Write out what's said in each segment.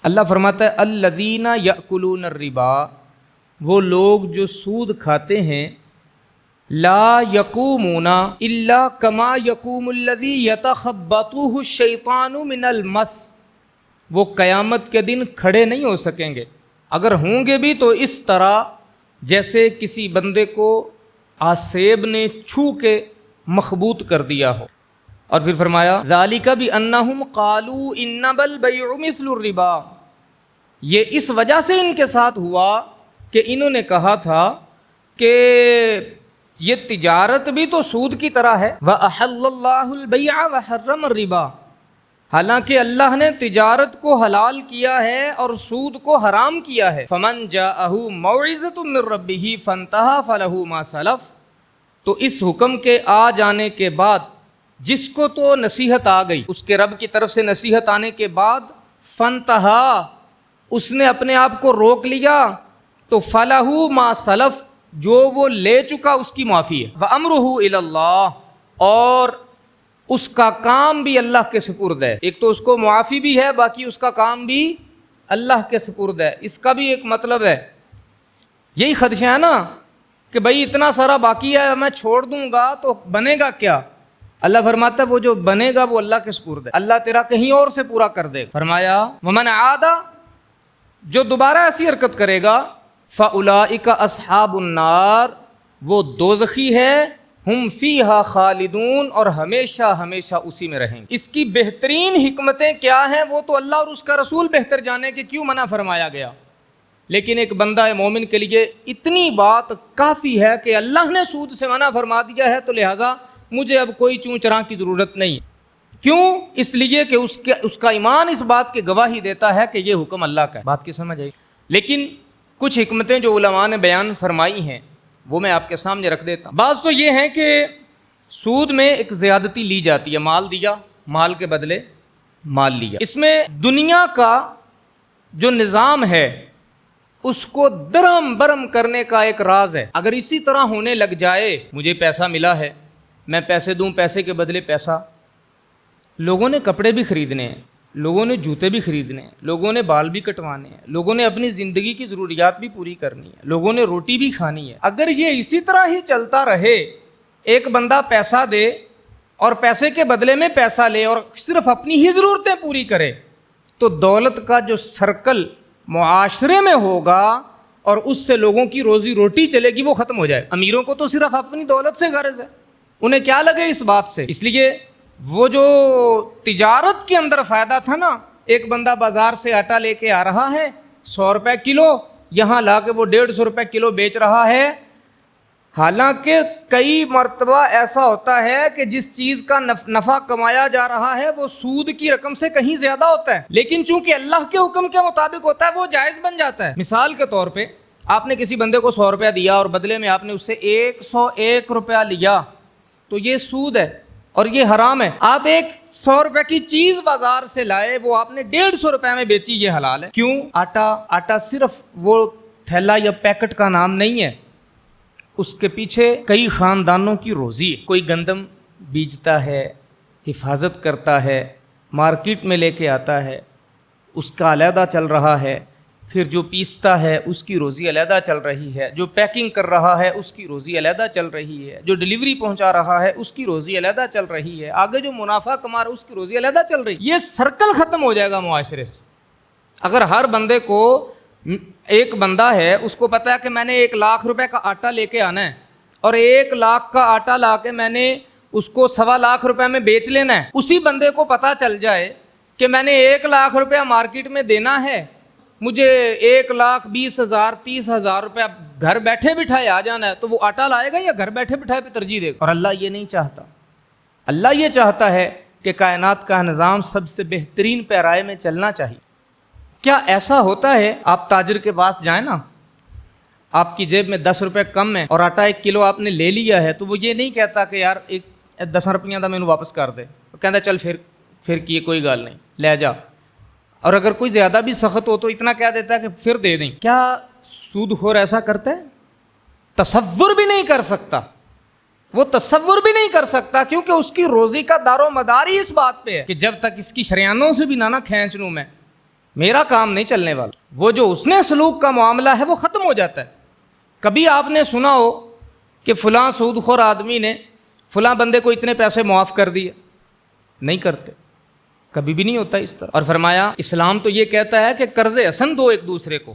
اللہ فرماتا ہے الذین یأکلون الربا، وہ لوگ جو سود کھاتے ہیں، لا یقومون الا کما یقوم الذی یتخبطہ الشیطان من المس، وہ قیامت کے دن کھڑے نہیں ہو سکیں گے، اگر ہوں گے بھی تو اس طرح جیسے کسی بندے کو آسیب نے چھو کے مخبوط کر دیا ہو۔ اور پھر فرمایا ذالک بانہم قالوا انما البیع مثل الربا، یہ اس وجہ سے ان کے ساتھ ہوا کہ انہوں نے کہا تھا کہ یہ تجارت بھی تو سود کی طرح ہے، وَأَحَلَّ اللَّهُ الْبَيْعَ وَحَرَّمَ الرِّبَا، حالانکہ اللہ نے تجارت کو حلال کیا ہے اور سود کو حرام کیا ہے۔ فَمَنْ جَاءَهُ مَوْعِظَةٌ مِّن رَّبِّهِ فَانْتَهَىٰ فَلَهُ مَا سَلَفَ، تو اس حکم کے آ جانے کے بعد جس کو تو نصیحت آ گئی، اس کے رب کی طرف سے نصیحت آنے کے بعد فَانْتَهَىٰ، اس نے اپنے آپ کو روک لیا، تو فَلَهُ مَا سَلَفَ، جو وہ لے چکا اس کی معافی ہے، وَأَمْرُهُ إِلَى اللَّهِ، اور اس کا کام بھی اللہ کے سپرد ہے۔ ایک تو اس کو معافی بھی ہے، باقی اس کا کام بھی اللہ کے سپرد ہے۔ اس کا بھی ایک مطلب ہے، یہی خدشہ ہے نا کہ بھائی اتنا سارا باقی ہے، میں چھوڑ دوں گا تو بنے گا کیا؟ اللہ فرماتا ہے وہ جو بنے گا وہ اللہ کے سپرد ہے، اللہ تیرا کہیں اور سے پورا کر دے گا۔ فرمایا ومن عاد، جو دوبارہ ایسی حرکت کرے گا، فاولئک اصحاب النار، وہ دوزخی ہے، ہم فیہا خالدون، اور ہمیشہ ہمیشہ اسی میں رہیں گے۔ اس کی بہترین حکمتیں کیا ہیں وہ تو اللہ اور اس کا رسول بہتر جانے کہ کیوں منع فرمایا گیا، لیکن ایک بندہ مومن کے لیے اتنی بات کافی ہے کہ اللہ نے سود سے منع فرما دیا ہے، تو لہٰذا مجھے اب کوئی چوں چراں کی ضرورت نہیں۔ کیوں؟ اس لیے کہ اس کا ایمان اس بات کی گواہی دیتا ہے کہ یہ حکم اللہ کا ہے۔ بات کی سمجھ آئی؟ لیکن کچھ حکمتیں جو علماء نے بیان فرمائی ہیں وہ میں آپ کے سامنے رکھ دیتا ہوں۔ بعض تو یہ ہیں کہ سود میں ایک زیادتی لی جاتی ہے، مال دیا، مال کے بدلے مال لیا۔ اس میں دنیا کا جو نظام ہے اس کو درہم برہم کرنے کا ایک راز ہے۔ اگر اسی طرح ہونے لگ جائے، مجھے پیسہ ملا ہے، میں پیسے دوں، پیسے کے بدلے پیسہ، لوگوں نے کپڑے بھی خریدنے ہیں، لوگوں نے جوتے بھی خریدنے ہیں، لوگوں نے بال بھی کٹوانے ہیں، لوگوں نے اپنی زندگی کی ضروریات بھی پوری کرنی ہے، لوگوں نے روٹی بھی کھانی ہے۔ اگر یہ اسی طرح ہی چلتا رہے، ایک بندہ پیسہ دے اور پیسے کے بدلے میں پیسہ لے اور صرف اپنی ہی ضرورتیں پوری کرے، تو دولت کا جو سرکل معاشرے میں ہوگا اور اس سے لوگوں کی روزی روٹی چلے گی وہ ختم ہو جائے۔ امیروں کو تو صرف اپنی دولت سے غرض ہے، انہیں کیا لگے اس بات سے۔ اس لیے وہ جو تجارت کے اندر فائدہ تھا نا، ایک بندہ بازار سے آٹا لے کے آ رہا ہے 100 روپے کلو، یہاں لا کے وہ 150 روپے کلو بیچ رہا ہے۔ حالانکہ کئی مرتبہ ایسا ہوتا ہے کہ جس چیز کا نفع کمایا جا رہا ہے وہ سود کی رقم سے کہیں زیادہ ہوتا ہے، لیکن چونکہ اللہ کے حکم کے مطابق ہوتا ہے وہ جائز بن جاتا ہے۔ مثال کے طور پہ آپ نے کسی بندے کو 100 روپیہ دیا اور بدلے میں آپ نے اس سے 101 روپیہ لیا، تو یہ سود ہے اور یہ حرام ہے۔ آپ ایک 100 روپے کی چیز بازار سے لائے، وہ آپ نے 150 روپے میں بیچی، یہ حلال ہے۔ کیوں؟ آٹا صرف وہ تھیلا یا پیکٹ کا نام نہیں ہے، اس کے پیچھے کئی خاندانوں کی روزی ہے۔ کوئی گندم بیجتا ہے، حفاظت کرتا ہے، مارکیٹ میں لے کے آتا ہے، اس کا علیحدہ چل رہا ہے، پھر جو پیستا ہے اس کی روزی علیحدہ چل رہی ہے، جو پیکنگ کر رہا ہے اس کی روزی علیحدہ چل رہی ہے، جو ڈلیوری پہنچا رہا ہے اس کی روزی علیحدہ چل رہی ہے، آگے جو منافع کما رہا ہے اس کی روزی علیحدہ چل رہی ہے۔ یہ سرکل ختم ہو جائے گا معاشرے سے۔ اگر ہر بندے کو، ایک بندہ ہے اس کو پتا ہے کہ میں نے 1 لاکھ روپے کا آٹا لے کے آنا ہے اور 1 لاکھ کا آٹا لا کے میں نے اس کو 1.25 لاکھ روپے میں بیچ لینا ہے، اسی بندے کو پتا چل جائے کہ میں نے 1 لاکھ روپے مارکیٹ میں دینا ہے، مجھے 1,20,000 30,000 روپے گھر بیٹھے بٹھائے آ جانا ہے، تو وہ آٹا لائے گا یا گھر بیٹھے بٹھائے پہ ترجیح دے گا؟ اور اللہ یہ نہیں چاہتا۔ اللہ یہ چاہتا ہے کہ کائنات کا نظام سب سے بہترین پیرائے میں چلنا چاہیے۔ کیا ایسا ہوتا ہے آپ تاجر کے پاس جائیں نا، آپ کی جیب میں 10 روپے کم ہے اور آٹا 1 کلو آپ نے لے لیا ہے، تو وہ یہ نہیں کہتا کہ یار 10 روپیہ دا مینوں واپس کر دے، وہ کہتا چل پھر کی کوئی گل نہیں، لے جا۔ اور اگر کوئی زیادہ بھی سخت ہو تو اتنا کہہ دیتا ہے کہ پھر دے دیں۔ کیا سود خور ایسا کرتا ہے؟ تصور بھی نہیں کر سکتا، وہ تصور بھی نہیں کر سکتا، کیونکہ اس کی روزی کا دار و مدار ہی اس بات پہ ہے کہ جب تک اس کی شریانوں سے بھی نہ کھینچ لوں میں، میرا کام نہیں چلنے والا. وہ جو اس نے سلوک کا معاملہ ہے وہ ختم ہو جاتا ہے. کبھی آپ نے سنا ہو کہ فلاں سود خور آدمی نے فلاں بندے کو اتنے پیسے معاف کر دیے؟ نہیں کرتے، کبھی بھی نہیں ہوتا اس طرح. اور فرمایا اسلام تو یہ کہتا ہے کہ قرض حسن دو ایک دوسرے کو،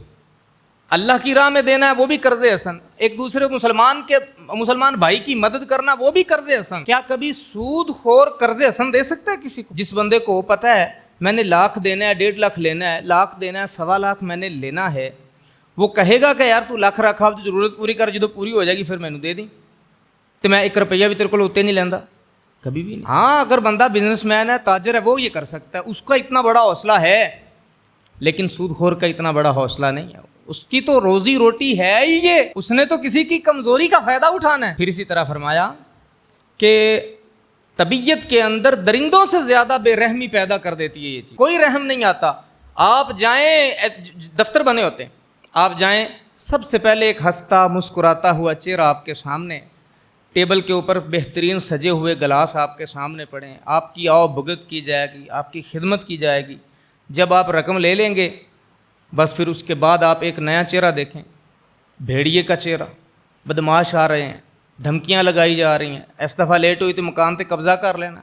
اللہ کی راہ میں دینا ہے وہ بھی قرض حسن، ایک دوسرے مسلمان بھائی کی مدد کرنا وہ بھی قرض حسن. کیا کبھی سود خور قرض حسن دے سکتا ہے کسی کو؟ جس بندے کو پتہ ہے میں نے 1,00,000 دینا ہے، 1,50,000 لینا ہے، 1,00,000 دینا ہے، 1,25,000 میں نے لینا ہے، وہ کہے گا کہ یار تو 1,00,000 رکھا تو ضرورت پوری کر، جدو پوری ہو جائے گی پھر میں نے دے دی تو میں 1 روپیہ بھی تیرے کو اتنے نہیں لینا؟ کبھی بھی نہیں. ہاں اگر بندہ بزنس مین ہے، تاجر ہے، وہ یہ کر سکتا ہے، اس کا اتنا بڑا حوصلہ ہے، لیکن سود خور کا اتنا بڑا حوصلہ نہیں ہے. اس کی تو روزی روٹی ہے ہی یہ، اس نے تو کسی کی کمزوری کا فائدہ اٹھانا ہے. پھر اسی طرح فرمایا کہ طبیعت کے اندر درندوں سے زیادہ بے رحمی پیدا کر دیتی ہے یہ چیز. کوئی رحم نہیں آتا. آپ جائیں، دفتر بنے ہوتے ہیں، آپ جائیں، سب سے پہلے ایک ہنستا مسکراتا ہوا چہرہ آپ کے سامنے، ٹیبل کے اوپر بہترین سجے ہوئے گلاس آپ کے سامنے پڑیں، آپ کی آؤ بھگت کی جائے گی، آپ کی خدمت کی جائے گی. جب آپ رقم لے لیں گے بس پھر اس کے بعد آپ ایک نیا چہرہ دیکھیں، بھیڑیے کا چہرہ. بدماش آ رہے ہیں، دھمکیاں لگائی جا رہی ہیں، اس دفعہ لیٹ ہوئی تو مکان تے قبضہ کر لینا،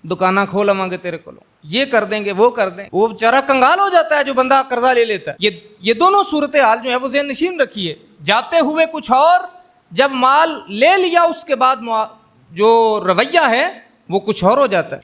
دکانہ کھول آواں گے تیرے کو، یہ کر دیں گے، وہ کر دیں. وہ بیچارہ کنگال ہو جاتا ہے جو بندہ قرضہ لے لیتا ہے. یہ دونوں صورتحال جو ہے وہ ذہن نشین رکھیے. جاتے ہوئے کچھ اور، جب مال لے لیا اس کے بعد جو رویہ ہے وہ کچھ اور ہو جاتا ہے.